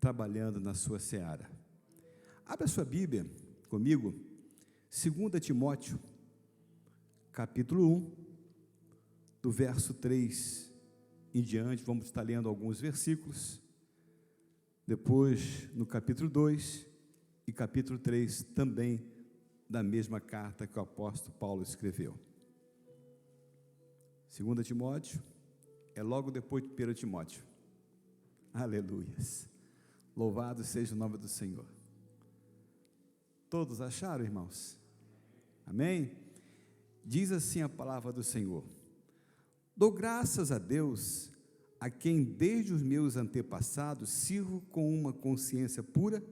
trabalhando na sua seara. Abra a sua Bíblia comigo, 2 Timóteo, capítulo 1, do verso 3 em diante. Vamos estar lendo alguns versículos, depois no capítulo 2 e capítulo 3 também da mesma carta que o apóstolo Paulo escreveu. 2 Timóteo é logo depois de 1 Timóteo. Aleluias, louvado seja o nome do Senhor. Todos acharam, irmãos? Amém? Diz assim a palavra do Senhor: dou graças a Deus, a quem desde os meus antepassados sirvo com uma consciência pura,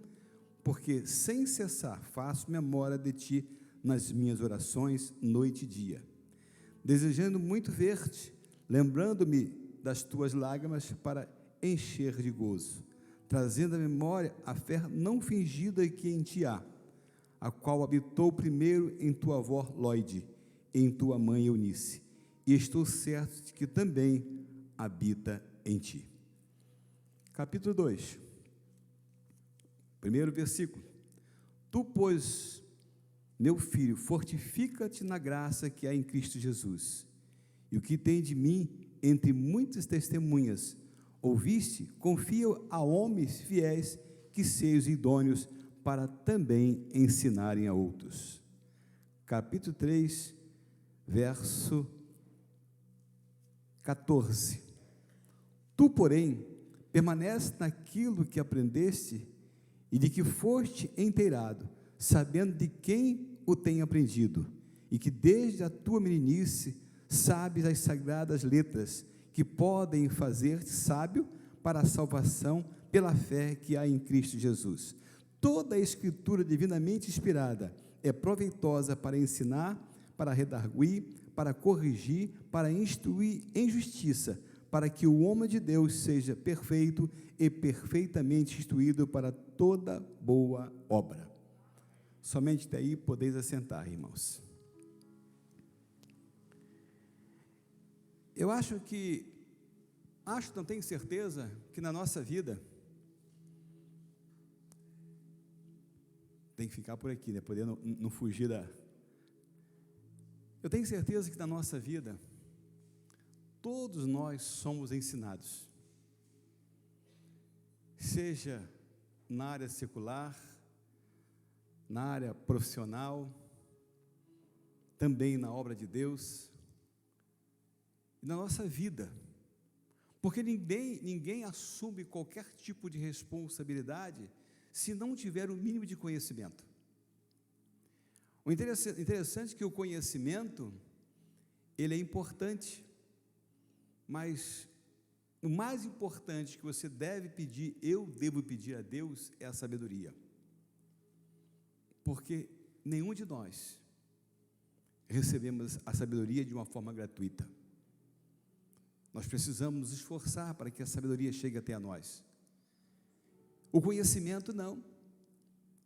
porque sem cessar faço memória de ti nas minhas orações noite e dia, desejando muito ver-te, lembrando-me das tuas lágrimas para encher de gozo, trazendo à memória a fé não fingida que em ti há, a qual habitou primeiro em tua avó Lóide, em tua mãe Eunice, e estou certo de que também habita em ti. Capítulo 2, primeiro versículo: tu, pois, meu filho, fortifica-te na graça que há em Cristo Jesus, e o que tem de mim, entre muitas testemunhas, ouviste, confia a homens fiéis, que sejam idôneos para também ensinarem a outros. Capítulo 3, verso 14: tu, porém, permanece naquilo que aprendeste e de que foste inteirado, sabendo de quem o tem aprendido, e que desde a tua meninice sabes as sagradas letras, que podem fazer-te sábio para a salvação pela fé que há em Cristo Jesus. Toda a Escritura divinamente inspirada é proveitosa para ensinar, para redarguir, para corrigir, para instruir em justiça, para que o homem de Deus seja perfeito e perfeitamente instruído para toda boa obra. Somente daí podeis assentar, irmãos. Eu não tenho certeza que na nossa vida, tem que ficar por aqui, né, poder não fugir eu tenho certeza que na nossa vida, todos nós somos ensinados, seja na área secular, na área profissional, também na obra de Deus, e na nossa vida, porque ninguém assume qualquer tipo de responsabilidade se não tiver o mínimo de conhecimento. O interessante é que o conhecimento, ele é importante, mas o mais importante que você deve pedir, eu devo pedir a Deus, é a sabedoria, porque nenhum de nós recebemos a sabedoria de uma forma gratuita. Nós precisamos nos esforçar para que a sabedoria chegue até a nós. O conhecimento não.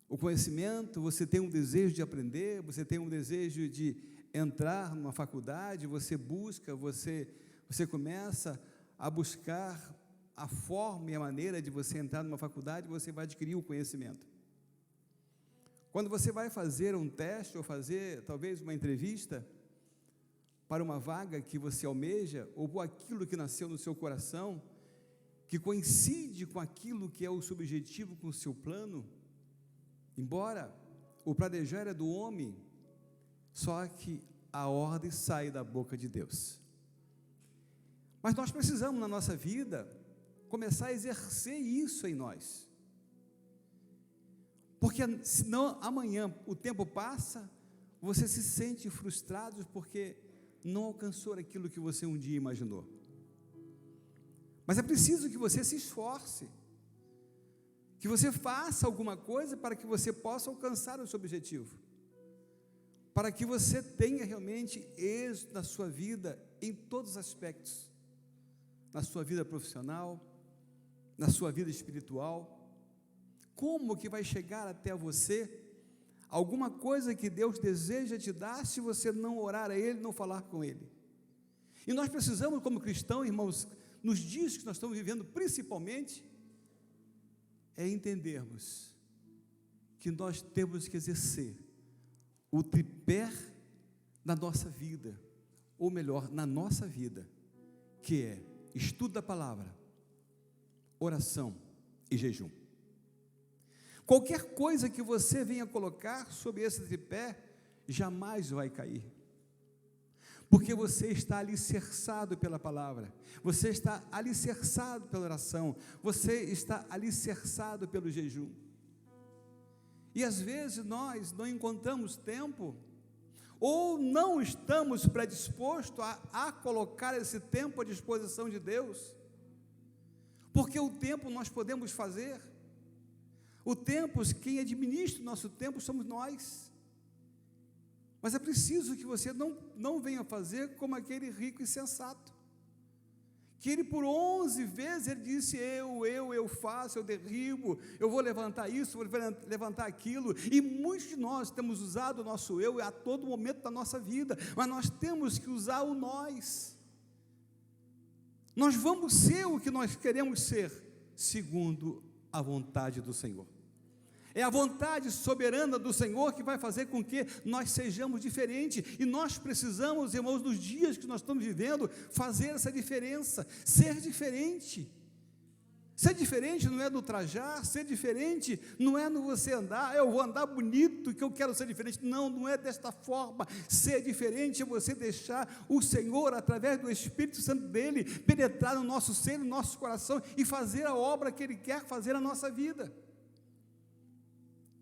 O conhecimento, você tem um desejo de aprender, você tem um desejo de entrar numa faculdade, você busca, você começa a buscar a forma e a maneira de você entrar numa faculdade, você vai adquirir o conhecimento. Quando você vai fazer um teste, ou fazer talvez uma entrevista, para uma vaga que você almeja, ou por aquilo que nasceu no seu coração, que coincide com aquilo que é o seu objetivo, com o seu plano, embora o planejar é do homem, só que a ordem sai da boca de Deus. Mas nós precisamos, na nossa vida, começar a exercer isso em nós, porque senão amanhã o tempo passa, você se sente frustrado porque não alcançou aquilo que você um dia imaginou. Mas é preciso que você se esforce, que você faça alguma coisa para que você possa alcançar o seu objetivo, para que você tenha realmente êxito na sua vida, em todos os aspectos, na sua vida profissional, na sua vida espiritual. Como que vai chegar até você alguma coisa que Deus deseja te dar, se você não orar a Ele, não falar com Ele? E nós precisamos, como cristãos, irmãos, nos dias que nós estamos vivendo, principalmente, é entendermos que nós temos que exercer o tripé na nossa vida, ou melhor, na nossa vida, que é estudo da palavra, oração e jejum. Qualquer coisa que você venha colocar sobre esse tripé, jamais vai cair, porque você está alicerçado pela palavra, você está alicerçado pela oração, você está alicerçado pelo jejum. E às vezes nós não encontramos tempo, ou não estamos predispostos a colocar esse tempo à disposição de Deus, porque o tempo nós podemos fazer, o tempo, quem administra o nosso tempo somos nós, mas é preciso que você não venha fazer como aquele rico insensato, que ele por 11 vezes ele disse, eu faço, eu derribo, eu vou levantar isso, vou levantar aquilo, e muitos de nós temos usado o nosso eu a todo momento da nossa vida, mas nós temos que usar o nós vamos ser o que nós queremos ser, segundo a vontade do Senhor. É a vontade soberana do Senhor que vai fazer com que nós sejamos diferentes, e nós precisamos, irmãos, nos dias que nós estamos vivendo, fazer essa diferença, ser diferente. Ser diferente não é no trajar, ser diferente não é no você andar, eu vou andar bonito, que eu quero ser diferente, não é desta forma. Ser diferente é você deixar o Senhor, através do Espírito Santo dele, penetrar no nosso ser, no nosso coração, e fazer a obra que ele quer fazer na nossa vida,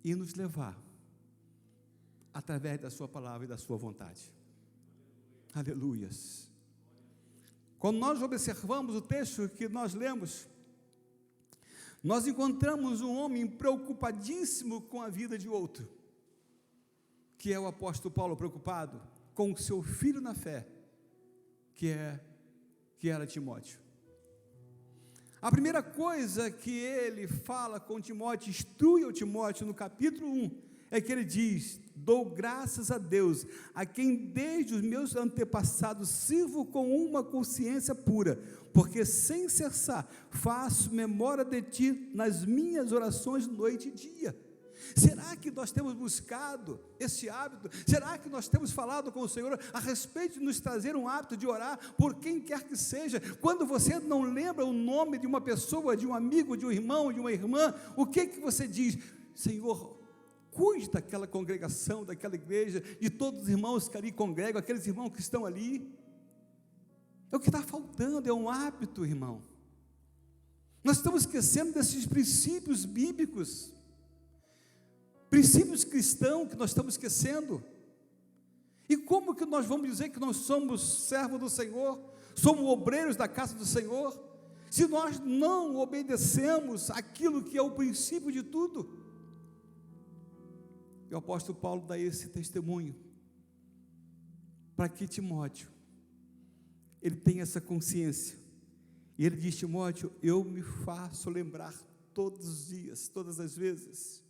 e nos levar, através da sua palavra e da sua vontade. Aleluias. Quando nós observamos o texto que nós lemos, nós encontramos um homem preocupadíssimo com a vida de outro, que é o apóstolo Paulo, preocupado com o seu filho na fé, que era Timóteo. A primeira coisa que ele fala com Timóteo, instrui ao Timóteo no capítulo 1, é que ele diz: dou graças a Deus, a quem desde os meus antepassados sirvo com uma consciência pura, porque sem cessar faço memória de ti nas minhas orações noite e dia. Será que nós temos buscado esse hábito? Será que nós temos falado com o Senhor a respeito de nos trazer um hábito de orar por quem quer que seja? Quando você não lembra o nome de uma pessoa, de um amigo, de um irmão, de uma irmã, o que você diz? Senhor, cuide daquela congregação, daquela igreja, de todos os irmãos que ali congregam, aqueles irmãos que estão ali. É o que está faltando, é um hábito, irmão. Nós estamos esquecendo desses princípios bíblicos, princípios cristãos que nós estamos esquecendo. E como que nós vamos dizer que nós somos servos do Senhor, somos obreiros da casa do Senhor, se nós não obedecemos aquilo que é o princípio de tudo? E o apóstolo Paulo dá esse testemunho, para que Timóteo, ele tenha essa consciência, e ele diz: Timóteo, eu me faço lembrar todos os dias, todas as vezes,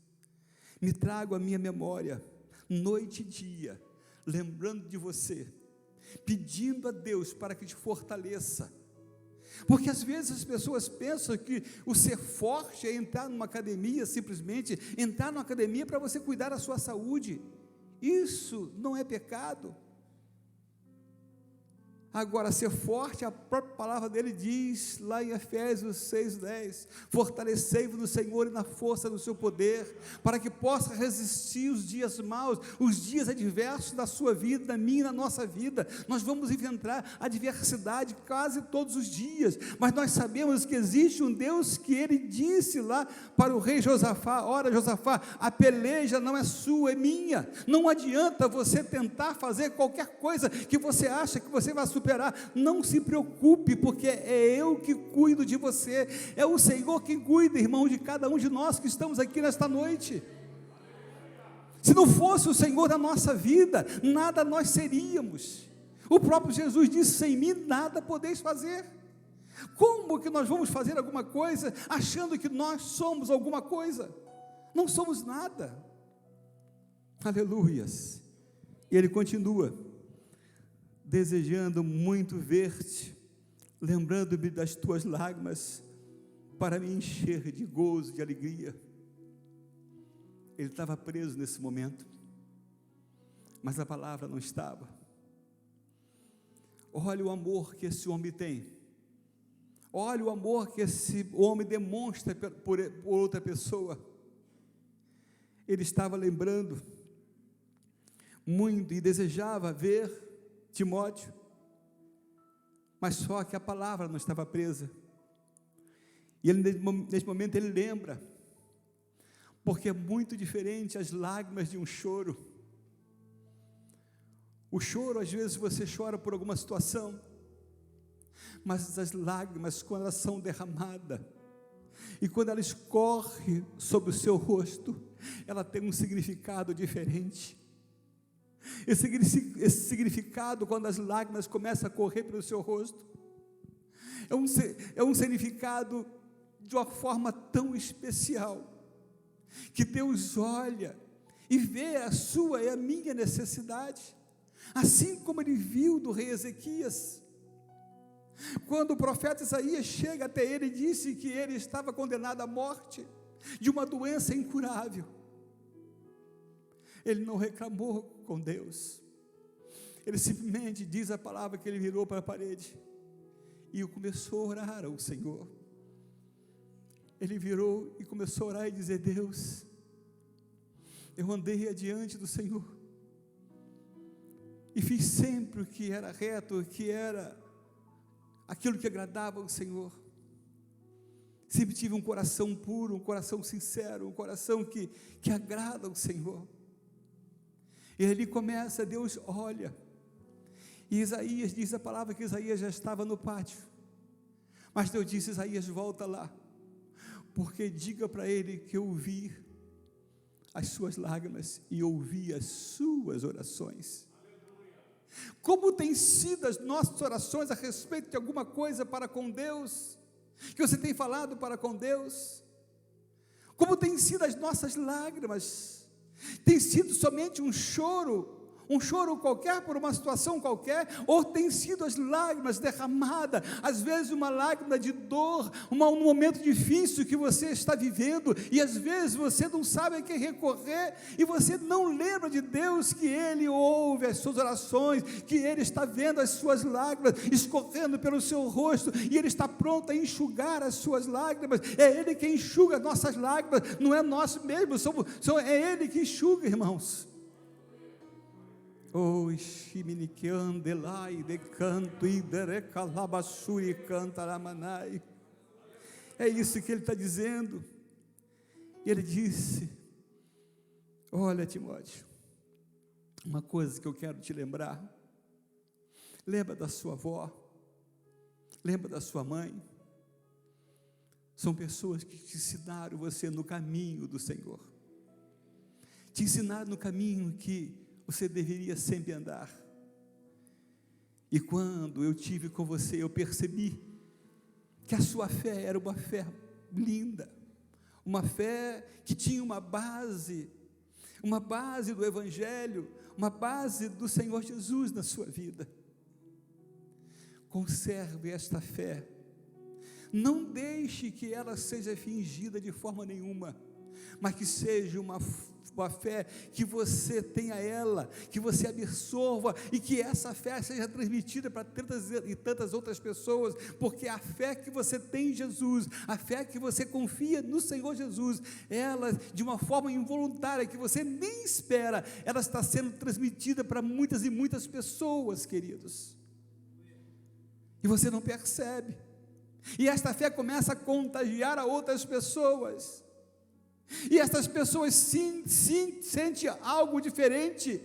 me trago à minha memória, noite e dia, lembrando de você, pedindo a Deus para que te fortaleça, porque às vezes as pessoas pensam que o ser forte é entrar numa academia, simplesmente entrar numa academia para você cuidar da sua saúde. Isso não é pecado. Agora, ser forte, a própria palavra dele diz, lá em Efésios 6:10, fortalecei-vos no Senhor e na força do seu poder, para que possa resistir os dias maus, os dias adversos da sua vida, da minha e da nossa vida. Nós vamos enfrentar adversidade quase todos os dias, mas nós sabemos que existe um Deus que ele disse lá para o rei Josafá: ora, Josafá, a peleja não é sua, é minha. Não adianta você tentar fazer qualquer coisa que você acha que você vai superar. Não se preocupe, porque é eu que cuido de você, é o Senhor quem cuida, irmão, de cada um de nós que estamos aqui nesta noite. Se não fosse o Senhor da nossa vida, nada nós seríamos. O próprio Jesus disse: sem mim nada podeis fazer. Como que nós vamos fazer alguma coisa achando que nós somos alguma coisa? Não somos nada. Aleluias. E ele continua: desejando muito ver-te, lembrando-me das tuas lágrimas, para me encher de gozo, de alegria. Ele estava preso nesse momento, mas a palavra não estava. Olha o amor que esse homem tem, olha o amor que esse homem demonstra por outra pessoa. Ele estava lembrando muito e desejava ver Timóteo, mas só que a palavra não estava presa. E ele, nesse momento ele lembra, porque é muito diferente as lágrimas de um choro. O choro, às vezes você chora por alguma situação, mas as lágrimas, quando elas são derramadas, e quando elas escorrem sobre o seu rosto, ela tem um significado diferente. Esse significado, quando as lágrimas começam a correr pelo seu rosto, é um significado de uma forma tão especial, que Deus olha e vê a sua e a minha necessidade, assim como Ele viu do rei Ezequias. Quando o profeta Isaías chega até ele e disse que ele estava condenado à morte, de uma doença incurável, ele não reclamou com Deus, ele simplesmente diz a palavra que ele virou para a parede, e começou a orar ao Senhor. Ele virou e começou a orar e dizer: Deus, eu andei adiante do Senhor, e fiz sempre o que era reto, o que era aquilo que agradava ao Senhor. Sempre tive um coração puro, um coração sincero, um coração que agrada ao Senhor. E ali começa, Deus olha, e Isaías diz a palavra que Isaías já estava no pátio, mas Deus disse: Isaías, volta lá, porque diga para ele que eu ouvi as suas lágrimas e ouvi as suas orações. Como tem sido as nossas orações a respeito de alguma coisa para com Deus, que você tem falado para com Deus? Como tem sido as nossas lágrimas? Tem sido somente um choro qualquer por uma situação qualquer, ou tem sido as lágrimas derramadas, às vezes uma lágrima de dor, um momento difícil que você está vivendo, e às vezes você não sabe a quem recorrer, e você não lembra de Deus, que Ele ouve as suas orações, que Ele está vendo as suas lágrimas escorrendo pelo seu rosto, e Ele está pronto a enxugar as suas lágrimas. É Ele que enxuga as nossas lágrimas, não é nós mesmos, é Ele que enxuga, irmãos. Oh, Shiminiqueandelai de canto e derecalabassuri cantaramanai. É isso que ele está dizendo. Ele disse: olha, Timóteo, uma coisa que eu quero te lembrar. Lembra da sua avó, lembra da sua mãe. São pessoas que te ensinaram você no caminho do Senhor, te ensinaram no caminho que você deveria sempre andar. E quando eu tive com você, eu percebi que a sua fé era uma fé linda, uma fé que tinha uma base do Evangelho, uma base do Senhor Jesus na sua vida. Conserve esta fé, não deixe que ela seja fingida de forma nenhuma, mas que seja uma fé que você tenha ela, que você absorva, e que essa fé seja transmitida para tantas outras pessoas, porque a fé que você tem em Jesus, a fé que você confia no Senhor Jesus, ela, de uma forma involuntária, que você nem espera, ela está sendo transmitida para muitas e muitas pessoas, queridos, e você não percebe, e esta fé começa a contagiar a outras pessoas, e essas pessoas sentem algo diferente,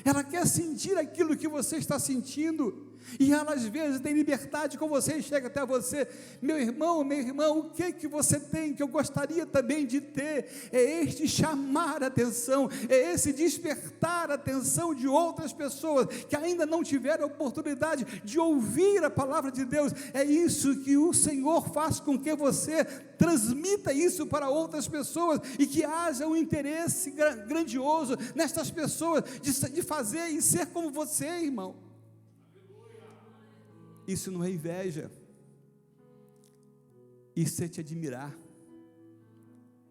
ela quer sentir aquilo que você está sentindo, e ela às vezes tem liberdade com você, e chega até você: meu irmão, minha irmã, o que você tem, que eu gostaria também de ter? É este chamar a atenção, é esse despertar a atenção de outras pessoas, que ainda não tiveram a oportunidade de ouvir a palavra de Deus. É isso que o Senhor faz com que você transmita isso para outras pessoas, e que haja um interesse grandioso nestas pessoas, de fazer e ser como você, irmão. Isso não é inveja, Isso é te admirar,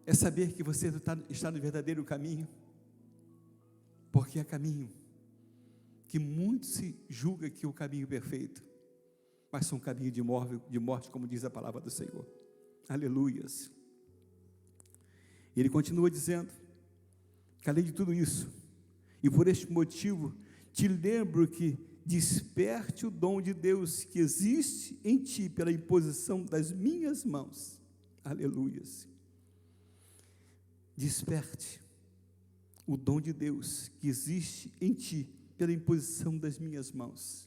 é saber que você está no verdadeiro caminho, porque é caminho que muito se julga que é o caminho perfeito, mas são caminho de morte, como diz a palavra do Senhor. Aleluias. E ele continua dizendo que além de tudo isso, e por este motivo, te lembro que desperte o dom de Deus que existe em ti pela imposição das minhas mãos. Aleluias. Desperte o dom de Deus que existe em ti pela imposição das minhas mãos.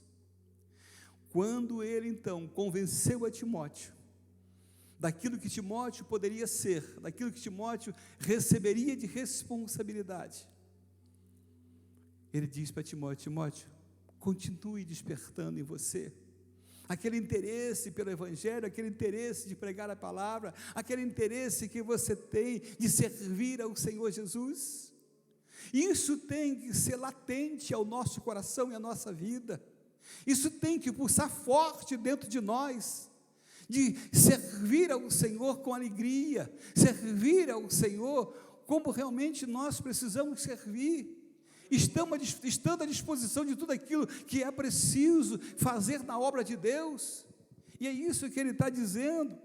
Quando ele então convenceu a Timóteo daquilo que Timóteo poderia ser, daquilo que Timóteo receberia de responsabilidade, ele diz para Timóteo: Timóteo, continue despertando em você aquele interesse pelo Evangelho, aquele interesse de pregar a palavra, aquele interesse que você tem de servir ao Senhor Jesus. Isso tem que ser latente ao nosso coração e à nossa vida. Isso tem que pulsar forte dentro de nós, de servir ao Senhor com alegria, servir ao Senhor como realmente nós precisamos servir. Estando à disposição de tudo aquilo que é preciso fazer na obra de Deus, e é isso que ele está dizendo,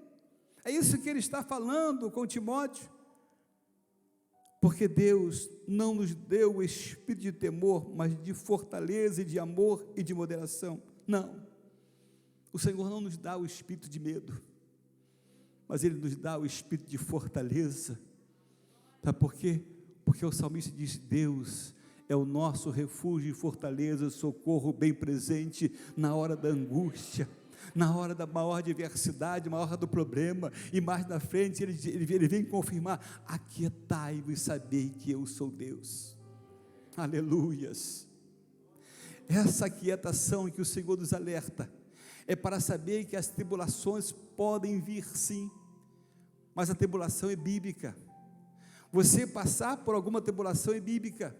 é isso que ele está falando com Timóteo, porque Deus não nos deu o espírito de temor, mas de fortaleza e de amor e de moderação. Não, o Senhor não nos dá o espírito de medo, mas Ele nos dá o espírito de fortaleza. Sabe por quê? Porque o salmista diz: Deus é o nosso refúgio e fortaleza, socorro bem presente na hora da angústia, na hora da maior adversidade, na hora do problema. E mais na frente ele vem confirmar: aquietai-vos e sabei que eu sou Deus. Aleluias. Essa aquietação que o Senhor nos alerta é para saber que as tribulações podem vir sim, mas a tribulação é bíblica. Você passar por alguma tribulação é bíblica.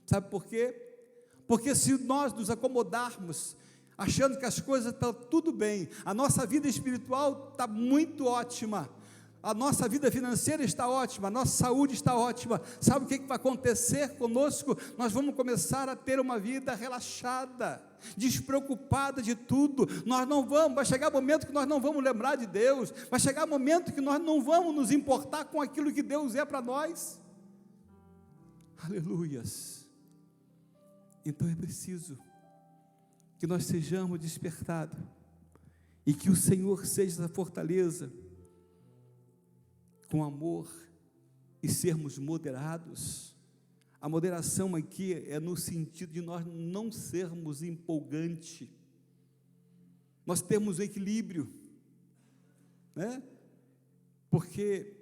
Sabe por quê? Porque se nós nos acomodarmos, achando que as coisas estão tudo bem, a nossa vida espiritual está muito ótima, a nossa vida financeira está ótima, a nossa saúde está ótima, sabe o que vai acontecer conosco? Nós vamos começar a ter uma vida relaxada, despreocupada de tudo. Vai chegar o momento que nós não vamos lembrar de Deus, vai chegar o momento que nós não vamos nos importar com aquilo que Deus é para nós. Aleluias. Então é preciso que nós sejamos despertados, e que o Senhor seja a fortaleza, com amor, e sermos moderados. A moderação aqui é no sentido de nós não sermos empolgantes, nós temos o equilíbrio, né? Porque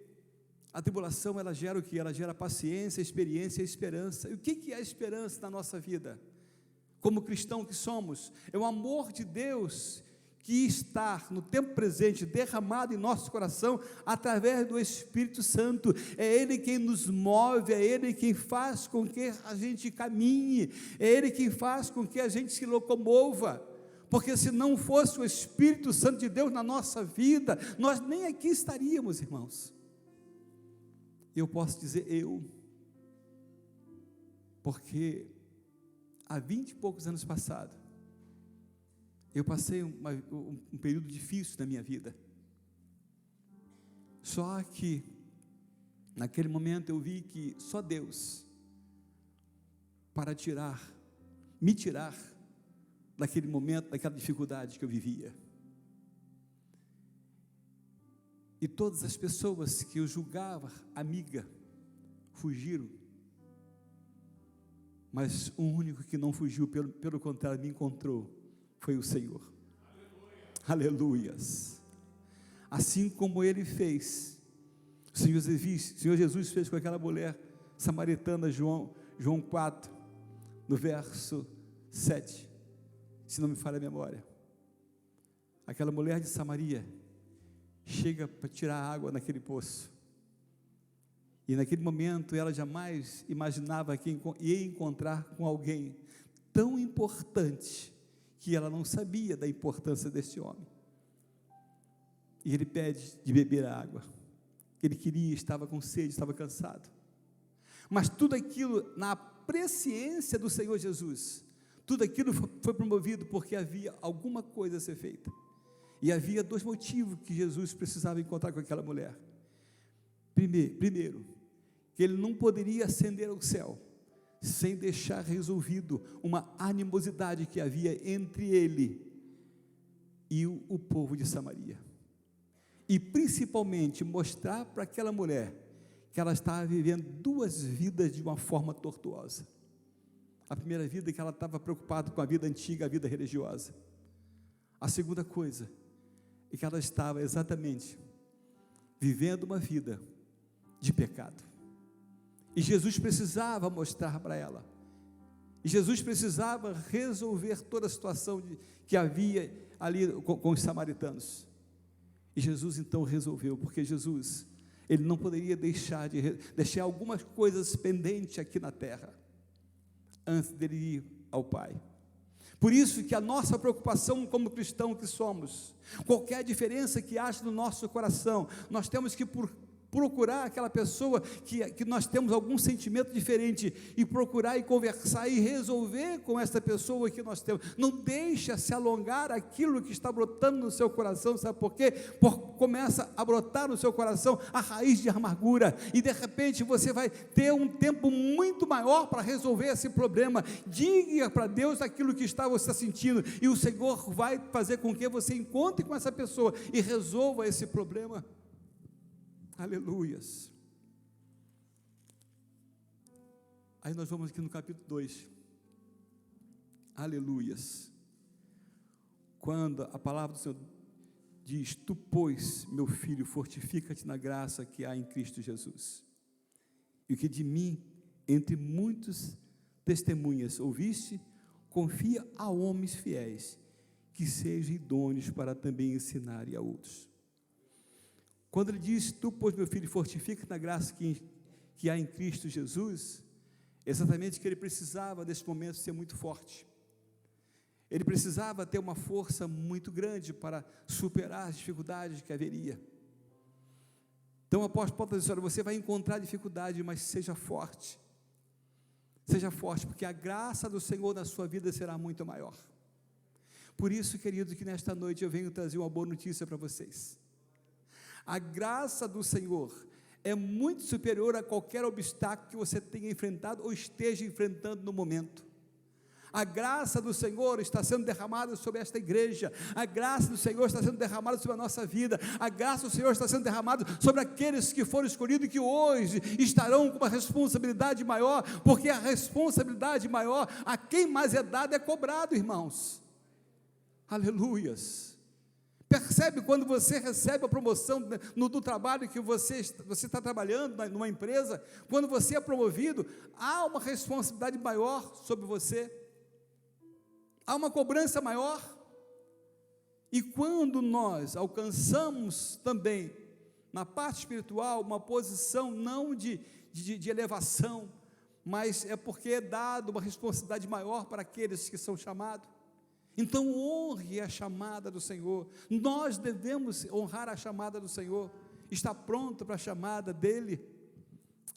a tribulação, ela gera o que? Ela gera paciência, experiência e esperança. E o que é a esperança na nossa vida? Como cristão que somos, é o amor de Deus que está no tempo presente derramado em nosso coração através do Espírito Santo. É Ele quem nos move, é Ele quem faz com que a gente caminhe, é Ele quem faz com que a gente se locomova, porque se não fosse o Espírito Santo de Deus na nossa vida, nós nem aqui estaríamos, irmãos. Eu posso dizer porque há 20 e poucos anos passados, eu passei um período difícil na minha vida. Só que naquele momento eu vi que só Deus para me tirar daquele momento, daquela dificuldade que eu vivia. E todas as pessoas que eu julgava amiga fugiram, mas o único que não fugiu, pelo contrário, me encontrou, foi o Senhor. Aleluias. Assim como Ele fez, o Senhor Jesus fez com aquela mulher samaritana, João 4, no verso 7, se não me falha a memória. Aquela mulher de Samaria chega para tirar água naquele poço, e naquele momento ela jamais imaginava que ia encontrar com alguém tão importante, que ela não sabia da importância desse homem. e ele pede de beber a água. Ele queria, estava com sede, estava cansado. Mas tudo aquilo, na presciência do Senhor Jesus, tudo aquilo foi promovido porque havia alguma coisa a ser feita. E havia 2 motivos que Jesus precisava encontrar com aquela mulher. Primeiro, que ele não poderia ascender ao céu sem deixar resolvido uma animosidade que havia entre ele e o povo de Samaria. E principalmente mostrar para aquela mulher que ela estava vivendo 2 vidas de uma forma tortuosa. A primeira vida é que ela estava preocupada com a vida antiga, a vida religiosa. A segunda coisa é que ela estava exatamente vivendo uma vida de pecado. E Jesus precisava mostrar para ela. E Jesus precisava resolver toda a situação que havia ali com os samaritanos. E Jesus então resolveu, porque Jesus, ele não poderia deixar algumas coisas pendentes aqui na terra, antes dele ir ao Pai. Por isso que a nossa preocupação como cristão que somos, qualquer diferença que haja no nosso coração, nós temos que procurar aquela pessoa que nós temos algum sentimento diferente, e procurar e conversar e resolver com essa pessoa que nós temos. Não deixa se alongar aquilo que está brotando no seu coração. Sabe por quê? Começa a brotar no seu coração a raiz de amargura, e de repente você vai ter um tempo muito maior para resolver esse problema. Diga para Deus aquilo que você está sentindo, e o Senhor vai fazer com que você encontre com essa pessoa e resolva esse problema. Aleluias. Aí nós vamos aqui no capítulo 2. Aleluias. Quando a palavra do Senhor diz: tu, pois, meu filho, fortifica-te na graça que há em Cristo Jesus, e o que de mim, entre muitos testemunhas, ouviste, confia a homens fiéis, que sejam idôneos para também ensinarem a outros. Quando ele diz: tu, pois, meu filho, fortifica na graça que há em Cristo Jesus, exatamente que ele precisava, nesse momento, ser muito forte. Ele precisava ter uma força muito grande para superar as dificuldades que haveria. Então o apóstolo Paulo diz: olha, você vai encontrar dificuldade, mas seja forte, porque a graça do Senhor na sua vida será muito maior. Por isso, querido, que nesta noite eu venho trazer uma boa notícia para vocês. A graça do Senhor é muito superior a qualquer obstáculo que você tenha enfrentado ou esteja enfrentando no momento. A graça do Senhor está sendo derramada sobre esta igreja. A graça do Senhor está sendo derramada sobre a nossa vida. A graça do Senhor está sendo derramada sobre aqueles que foram escolhidos e que hoje estarão com uma responsabilidade maior, porque a responsabilidade maior, a quem mais é dado é cobrado, irmãos. Aleluias. Percebe quando você recebe a promoção no trabalho que você está trabalhando, numa empresa, quando você é promovido, há uma responsabilidade maior sobre você, há uma cobrança maior. E quando nós alcançamos também, na parte espiritual, uma posição não de elevação, mas é porque é dado uma responsabilidade maior para aqueles que são chamados. Então honre a chamada do Senhor. Nós devemos honrar a chamada do Senhor, está pronto para a chamada dEle.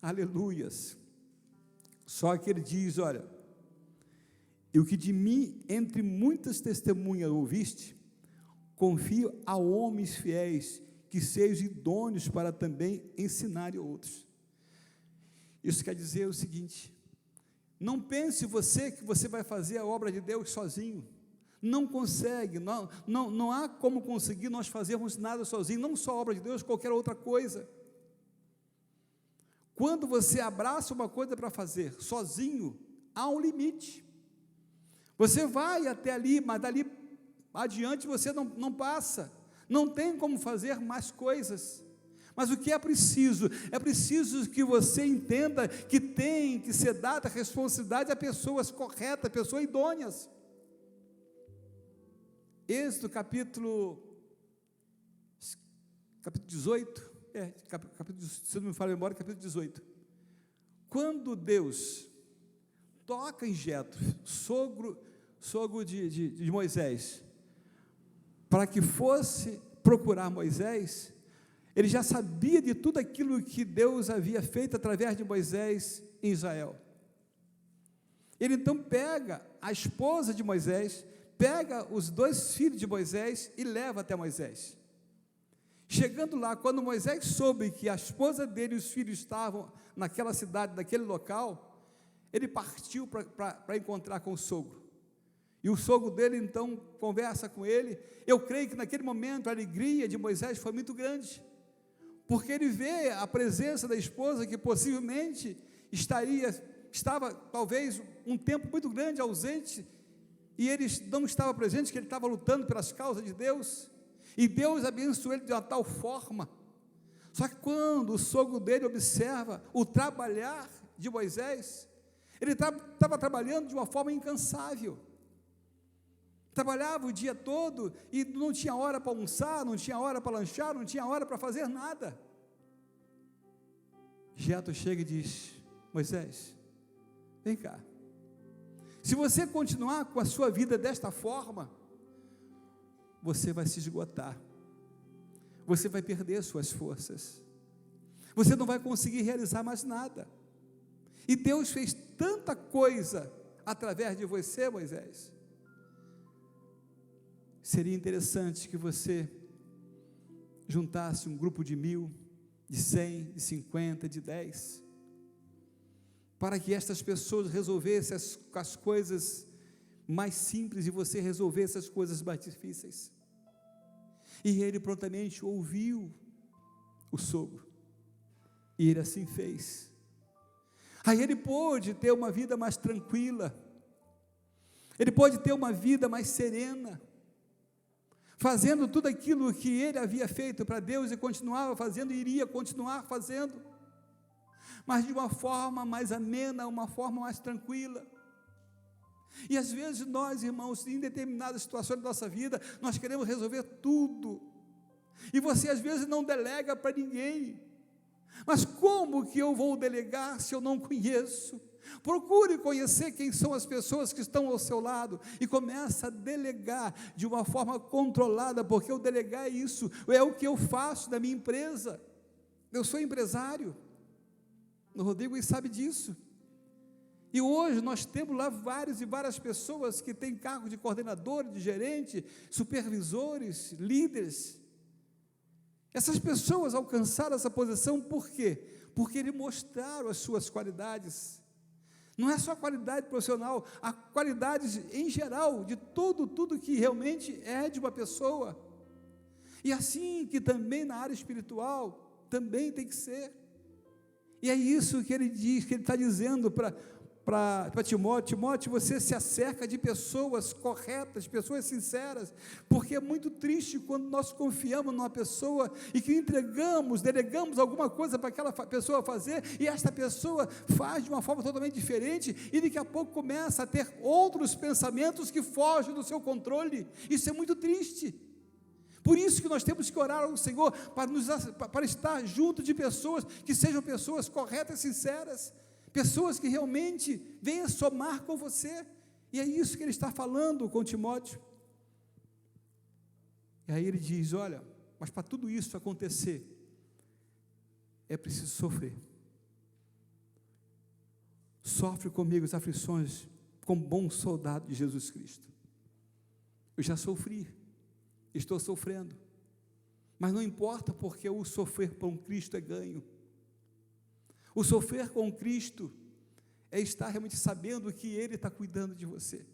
Aleluias. Só que ele diz: olha, e o que de mim, entre muitas testemunhas ouviste, confio a homens fiéis, que sejam idôneos para também ensinarem outros. Isso quer dizer o seguinte: não pense você que você vai fazer a obra de Deus sozinho. Não consegue, não há como conseguir nós fazermos nada sozinho, não só a obra de Deus, qualquer outra coisa. Quando você abraça uma coisa para fazer sozinho, há um limite. Você vai até ali, mas dali adiante você não passa, não tem como fazer mais coisas. Mas o que é preciso? É preciso que você entenda que tem que ser dada responsabilidade a pessoas corretas, pessoas idôneas. Êxodo capítulo 18, se não me falha a memória, capítulo 18. Quando Deus toca em Jetro, sogro de Moisés, para que fosse procurar Moisés, ele já sabia de tudo aquilo que Deus havia feito através de Moisés em Israel. Ele então pega a esposa de Moisés, pega os 2 filhos de Moisés e leva até Moisés. Chegando lá, quando Moisés soube que a esposa dele e os filhos estavam naquela cidade, naquele local, ele partiu para encontrar com o sogro. E o sogro dele então conversa com ele. Eu creio que naquele momento a alegria de Moisés foi muito grande, porque ele vê a presença da esposa que possivelmente estava talvez um tempo muito grande ausente, e ele não estava presente, que ele estava lutando pelas causas de Deus, e Deus abençoou ele de uma tal forma. Só que quando o sogro dele observa o trabalhar de Moisés, ele estava trabalhando de uma forma incansável, trabalhava o dia todo, e não tinha hora para almoçar, não tinha hora para lanchar, não tinha hora para fazer nada. Jetro chega e diz: Moisés, vem cá, se você continuar com a sua vida desta forma, você vai se esgotar, você vai perder suas forças, você não vai conseguir realizar mais nada, e Deus fez tanta coisa através de você, Moisés. Seria interessante que você juntasse um grupo de 1000, de 100, de 50, de 10, para que estas pessoas resolvessem as coisas mais simples e você resolvesse as coisas mais difíceis. E ele prontamente ouviu o sogro, e ele assim fez. Aí ele pôde ter uma vida mais tranquila, ele pôde ter uma vida mais serena, fazendo tudo aquilo que ele havia feito para Deus, e continuava fazendo, e iria continuar fazendo, mas de uma forma mais amena, uma forma mais tranquila. E às vezes nós, irmãos, em determinadas situações da nossa vida, nós queremos resolver tudo, e você às vezes não delega para ninguém. Mas como que eu vou delegar se eu não conheço? Procure conhecer quem são as pessoas que estão ao seu lado, e começa a delegar de uma forma controlada, porque o delegar é isso, é o que eu faço na minha empresa. Eu sou empresário, o Rodrigo sabe disso, e hoje nós temos lá várias pessoas que têm cargo de coordenador, de gerente, supervisores, líderes. Essas pessoas alcançaram essa posição por quê? Porque eles mostraram as suas qualidades. Não é só qualidade profissional, a qualidade em geral, de tudo que realmente é de uma pessoa. E assim que também na área espiritual, também tem que ser. E é isso que ele diz, que ele está dizendo para Timóteo: Timóteo, você se acerca de pessoas corretas, pessoas sinceras, porque é muito triste quando nós confiamos numa pessoa e que delegamos alguma coisa para aquela pessoa fazer, e esta pessoa faz de uma forma totalmente diferente, e daqui a pouco começa a ter outros pensamentos que fogem do seu controle. Isso é muito triste. Por isso que nós temos que orar ao Senhor, para estar junto de pessoas que sejam pessoas corretas, sinceras, pessoas que realmente venham somar com você. E é isso que ele está falando com Timóteo. E aí ele diz: olha, mas para tudo isso acontecer, é preciso sofrer. Sofre comigo as aflições, como bom soldado de Jesus Cristo. Eu já sofri, estou sofrendo, mas não importa, porque o sofrer por um Cristo é ganho. O sofrer com Cristo é estar realmente sabendo que Ele está cuidando de você.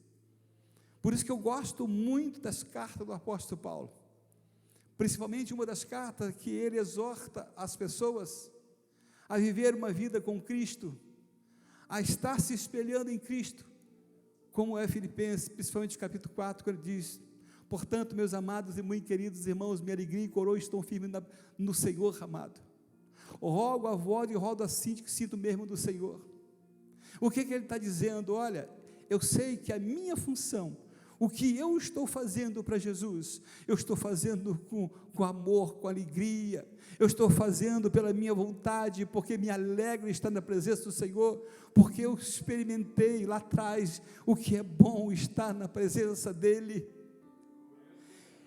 Por isso que eu gosto muito das cartas do apóstolo Paulo, principalmente uma das cartas que ele exorta as pessoas a viver uma vida com Cristo, a estar se espelhando em Cristo, como é Filipenses, principalmente capítulo 4, quando ele diz: portanto, meus amados e muito queridos irmãos, minha alegria e coroa estão firmes no Senhor amado. Rogo a vós e rogo assim que sinto mesmo do Senhor. O que ele está dizendo? Olha, eu sei que a minha função, o que eu estou fazendo para Jesus, eu estou fazendo com amor, com alegria, eu estou fazendo pela minha vontade, porque me alegra estar na presença do Senhor, porque eu experimentei lá atrás o que é bom estar na presença dEle.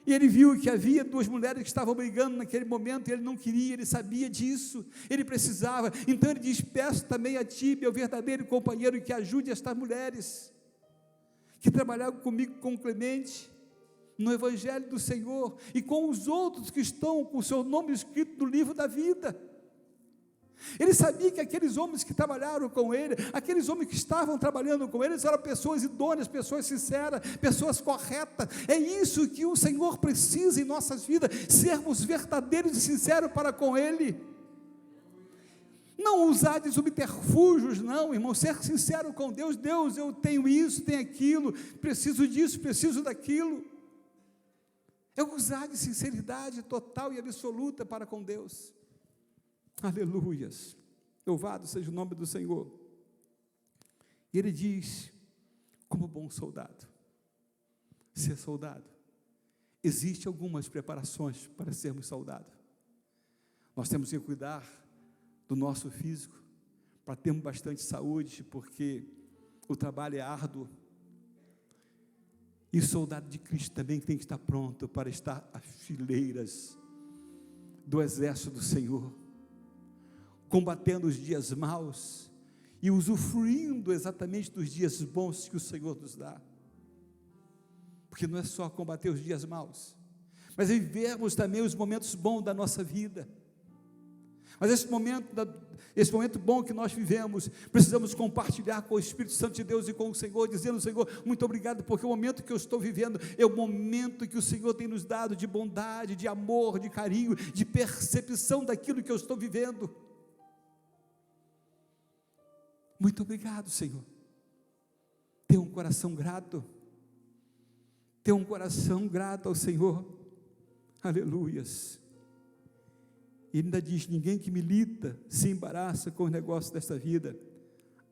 E ele viu que havia duas mulheres que estavam brigando naquele momento, e ele não queria, ele sabia disso, ele precisava. Então ele diz: peço também a ti, meu verdadeiro companheiro, que ajude estas mulheres, que trabalharam comigo com Clemente, no Evangelho do Senhor, e com os outros que estão com o seu nome escrito no livro da vida. Ele sabia que aqueles homens que trabalharam com ele, aqueles homens que estavam trabalhando com ele, eram pessoas idôneas, pessoas sinceras, pessoas corretas. É isso que o Senhor precisa em nossas vidas, sermos verdadeiros e sinceros para com ele. Não usar de subterfúgios, não, irmão, ser sincero com Deus. Deus, eu tenho isso, tenho aquilo, preciso disso, preciso daquilo. É usar de sinceridade total e absoluta para com Deus. Aleluias, louvado seja o nome do Senhor. E ele diz: como bom soldado, ser soldado, existem algumas preparações para sermos soldados. Nós temos que cuidar do nosso físico, para termos bastante saúde, porque o trabalho é árduo. E o soldado de Cristo também tem que estar pronto para estar às fileiras do exército do Senhor, combatendo os dias maus e usufruindo exatamente dos dias bons que o Senhor nos dá. Porque não é só combater os dias maus, mas é vivermos também os momentos bons da nossa vida. Mas esse momento bom que nós vivemos, precisamos compartilhar com o Espírito Santo de Deus e com o Senhor, dizendo: Senhor, muito obrigado, porque o momento que eu estou vivendo é o momento que o Senhor tem nos dado de bondade, de amor, de carinho, de percepção daquilo que eu estou vivendo. Muito obrigado, Senhor. Tenha um coração grato, tenha um coração grato ao Senhor. Aleluias. E ainda diz: ninguém que milita se embaraça com os negócios desta vida,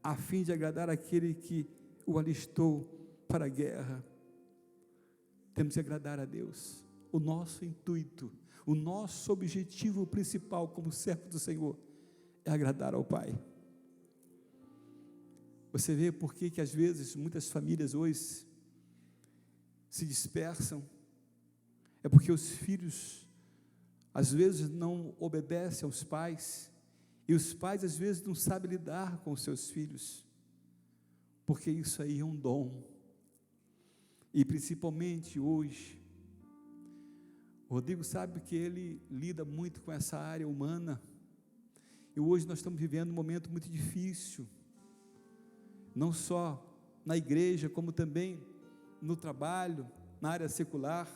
a fim de agradar aquele que o alistou para a guerra. Temos que agradar a Deus. O nosso intuito, o nosso objetivo principal como servo do Senhor é agradar ao Pai. Você vê por que às vezes muitas famílias hoje se dispersam? É porque os filhos às vezes não obedecem aos pais, e os pais às vezes não sabem lidar com os seus filhos, porque isso aí é um dom. E principalmente hoje, o Rodrigo sabe que ele lida muito com essa área humana, e hoje nós estamos vivendo um momento muito difícil, não só na igreja, como também no trabalho, na área secular.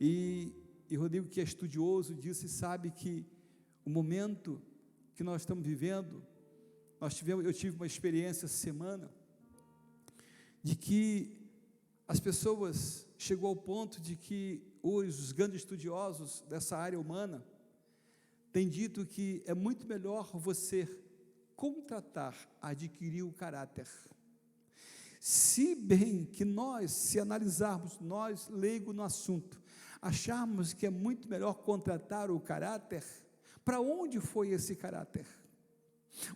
E Rodrigo, que é estudioso disso, e sabe que o momento que nós estamos vivendo, eu tive uma experiência essa semana, de que as pessoas, chegou ao ponto de que hoje os grandes estudiosos dessa área humana, têm dito que é muito melhor você contratar, adquirir o caráter. Se bem que nós, se analisarmos, nós leigos no assunto, acharmos que é muito melhor contratar o caráter, para onde foi esse caráter?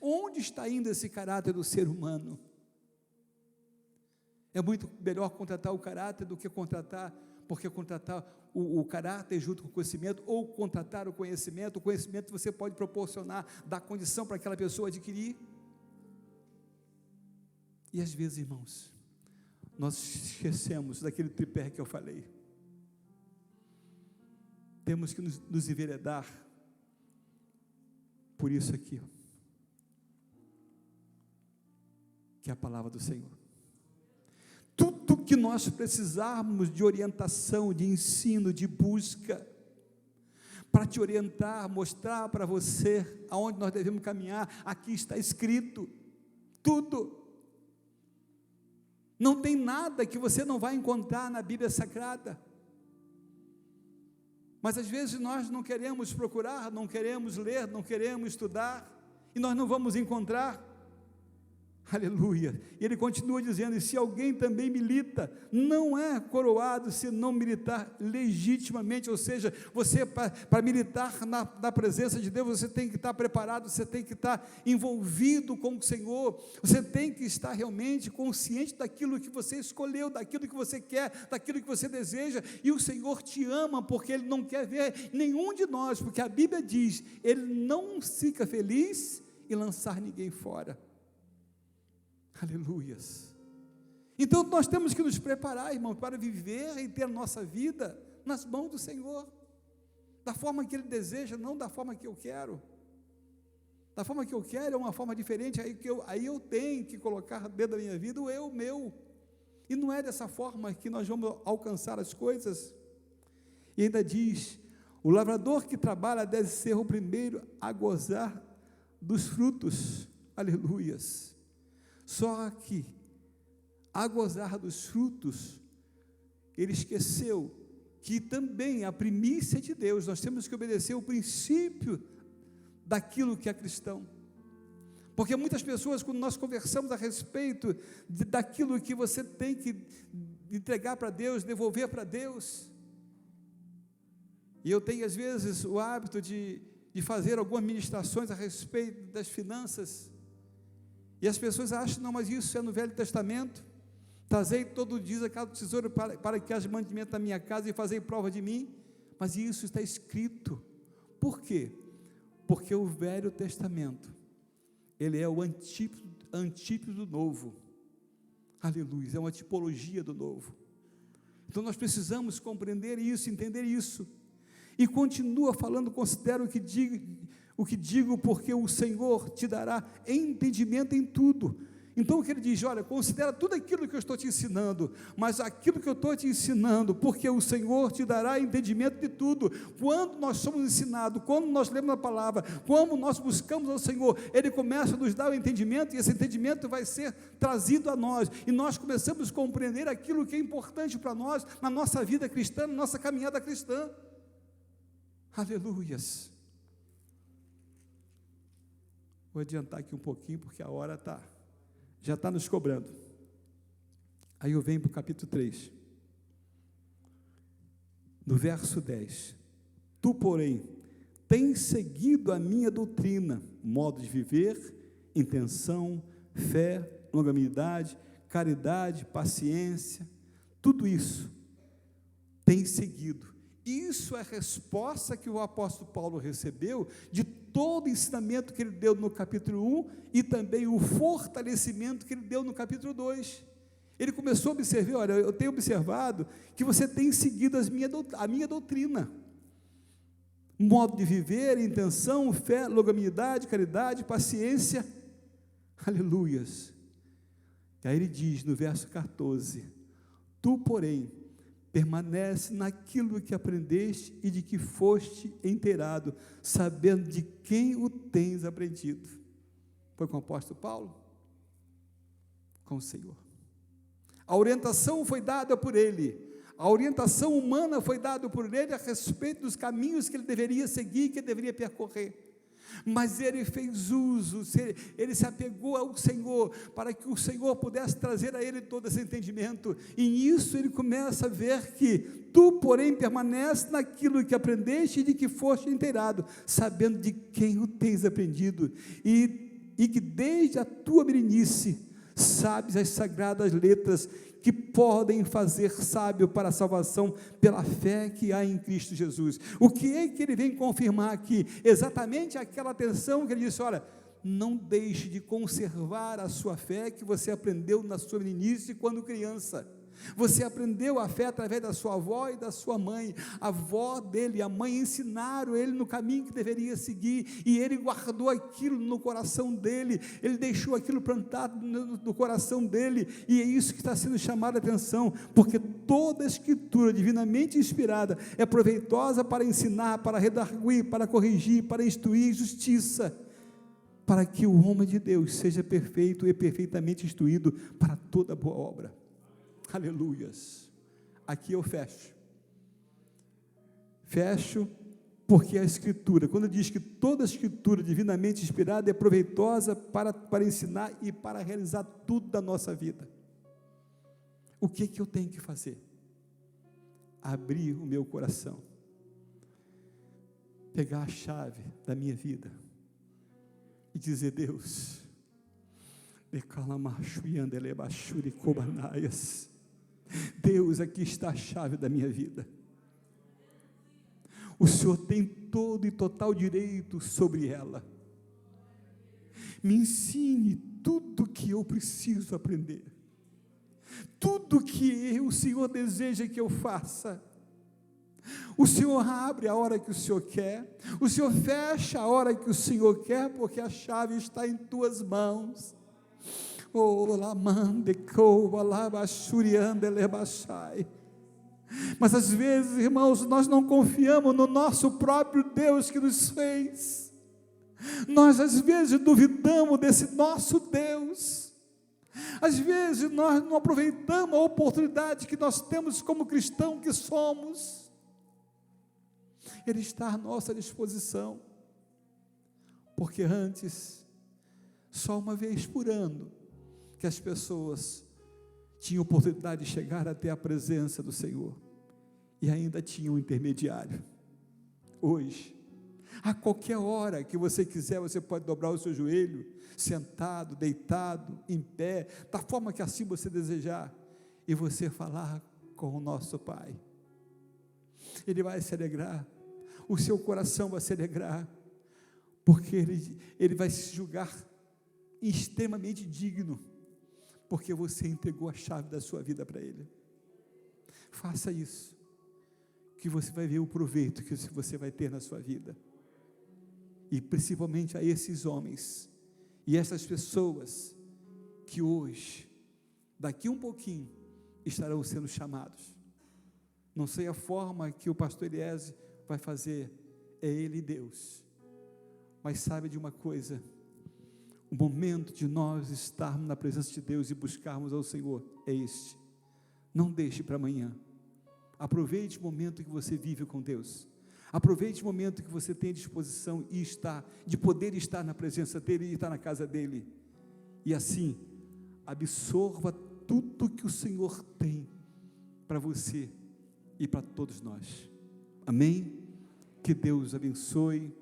Onde está indo esse caráter do ser humano? É muito melhor contratar o caráter do que contratar, porque contratar o caráter junto com o conhecimento, ou contratar o conhecimento você pode proporcionar, dar condição para aquela pessoa adquirir. E às vezes, irmãos, nós esquecemos daquele tripé que eu falei. Temos que nos enveredar por isso aqui, que é a palavra do Senhor. Tudo que nós precisarmos de orientação, de ensino, de busca, para te orientar, mostrar para você aonde nós devemos caminhar, aqui está escrito, tudo. Não tem nada que você não vai encontrar na Bíblia Sagrada. Mas às vezes nós não queremos procurar, não queremos ler, não queremos estudar, e nós não vamos encontrar. Aleluia. E ele continua dizendo: e se alguém também milita, não é coroado se não militar legitimamente. Ou seja, você, para militar na presença de Deus, você tem que estar preparado, você tem que estar envolvido com o Senhor, você tem que estar realmente consciente daquilo que você escolheu, daquilo que você quer, daquilo que você deseja. E o Senhor te ama, porque Ele não quer ver nenhum de nós, porque a Bíblia diz: Ele não fica feliz em lançar ninguém fora. Aleluias. Então nós temos que nos preparar, irmão, para viver e ter a nossa vida nas mãos do Senhor, da forma que Ele deseja, não da forma que eu quero. Da forma que eu quero é uma forma diferente, aí eu tenho que colocar dentro da minha vida o eu meu, e não é dessa forma que nós vamos alcançar as coisas. E ainda diz: o lavrador que trabalha deve ser o primeiro a gozar dos frutos. Aleluias. Só que, a gozar dos frutos, ele esqueceu que também a primícia de Deus, nós temos que obedecer o princípio daquilo que é cristão. Porque muitas pessoas, quando nós conversamos a respeito daquilo que você tem que entregar para Deus, devolver para Deus, e eu tenho às vezes o hábito de fazer algumas ministrações a respeito das finanças, e as pessoas acham: não, mas isso é no Velho Testamento, trazei todo dia cada tesouro para que haja mantimento na minha casa e fazei prova de mim. Mas isso está escrito. Por quê? Porque o Velho Testamento, ele é o antípodo do Novo. Aleluia, é uma tipologia do Novo. Então nós precisamos compreender isso, entender isso. E continua falando: considero o que digo, porque o Senhor te dará entendimento em tudo. Então o que ele diz: olha, considera tudo aquilo que eu estou te ensinando, mas aquilo que eu estou te ensinando, porque o Senhor te dará entendimento de tudo. Quando nós somos ensinados, quando nós lemos a palavra, quando nós buscamos ao Senhor, Ele começa a nos dar o entendimento, e esse entendimento vai ser trazido a nós, e nós começamos a compreender aquilo que é importante para nós, na nossa vida cristã, na nossa caminhada cristã. Aleluias. Vou adiantar aqui um pouquinho, porque a hora já está nos cobrando. Aí eu venho para o capítulo 3, no verso 10. Tu, porém, tens seguido a minha doutrina, modo de viver, intenção, fé, longanimidade, caridade, paciência, tudo isso tens seguido. Isso é a resposta que o apóstolo Paulo recebeu de todo o ensinamento que ele deu no capítulo 1 e também o fortalecimento que ele deu no capítulo 2. Ele começou a observar: olha, eu tenho observado que você tem seguido a minha doutrina, modo de viver, intenção, fé, longanimidade, caridade, paciência. Aleluias. E aí ele diz no verso 14: tu, porém, permanece naquilo que aprendeste e de que foste inteirado, sabendo de quem o tens aprendido. Foi com o apóstolo Paulo? Com o Senhor. A orientação foi dada por ele, a orientação humana foi dada por ele a respeito dos caminhos que ele deveria seguir, que ele deveria percorrer. Mas ele fez uso, ele se apegou ao Senhor, para que o Senhor pudesse trazer a ele todo esse entendimento, e nisso ele começa a ver que, tu, porém, permanece naquilo que aprendeste e de que foste inteirado, sabendo de quem o tens aprendido, e que desde a tua meninice, sabes as sagradas letras, que podem fazer sábio para a salvação pela fé que há em Cristo Jesus. O que é que ele vem confirmar aqui? Exatamente aquela atenção que ele disse: olha, não deixe de conservar a sua fé que você aprendeu na sua meninice quando criança. Você aprendeu a fé através da sua avó e da sua mãe. A avó dele e a mãe ensinaram ele no caminho que deveria seguir, e ele guardou aquilo no coração dele, ele deixou aquilo plantado no coração dele, e é isso que está sendo chamado a atenção, porque toda a escritura divinamente inspirada é proveitosa para ensinar, para redarguir, para corrigir, para instruir justiça, para que o homem de Deus seja perfeito e perfeitamente instruído para toda boa obra. Aleluias. Aqui eu fecho, Porque a Escritura, quando diz que toda a Escritura divinamente inspirada é proveitosa para ensinar e para realizar tudo da nossa vida, o que eu tenho que fazer? Abrir o meu coração, pegar a chave da minha vida e dizer: Deus, Deus, aqui está a chave da minha vida. O Senhor tem todo e total direito sobre ela. Me ensine tudo que eu preciso aprender, tudo que o Senhor deseja que eu faça. O Senhor abre a hora que o Senhor quer, o Senhor fecha a hora que o Senhor quer, porque a chave está em tuas mãos. Mas às vezes, irmãos, nós não confiamos no nosso próprio Deus que nos fez. Nós às vezes duvidamos desse nosso Deus. Às vezes nós não aproveitamos a oportunidade que nós temos como cristão que somos. Ele está à nossa disposição. Porque antes, só uma vez por ano, que as pessoas tinham oportunidade de chegar até a presença do Senhor, e ainda tinha um intermediário. Hoje, a qualquer hora que você quiser, você pode dobrar o seu joelho, sentado, deitado, em pé, da forma que assim você desejar, e você falar com o nosso Pai. Ele vai se alegrar, o seu coração vai se alegrar, porque ele vai se julgar extremamente digno, porque você entregou a chave da sua vida para Ele. Faça isso, que você vai ver o proveito que você vai ter na sua vida, e principalmente a esses homens, e essas pessoas, que hoje, daqui um pouquinho, estarão sendo chamados. Não sei a forma que o pastor Eliezer vai fazer, é Ele Deus, mas sabe de uma coisa, o momento de nós estarmos na presença de Deus e buscarmos ao Senhor é este. Não deixe para amanhã. Aproveite o momento que você vive com Deus. Aproveite o momento que você tem disposição de poder estar na presença dEle e estar na casa dEle. E assim, absorva tudo que o Senhor tem para você e para todos nós. Amém? Que Deus abençoe.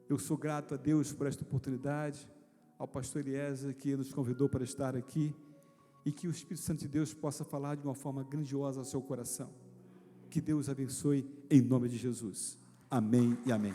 Eu sou grato a Deus por esta oportunidade, ao pastor Eliezer que nos convidou para estar aqui, e que o Espírito Santo de Deus possa falar de uma forma grandiosa ao seu coração. Que Deus abençoe em nome de Jesus. Amém e amém.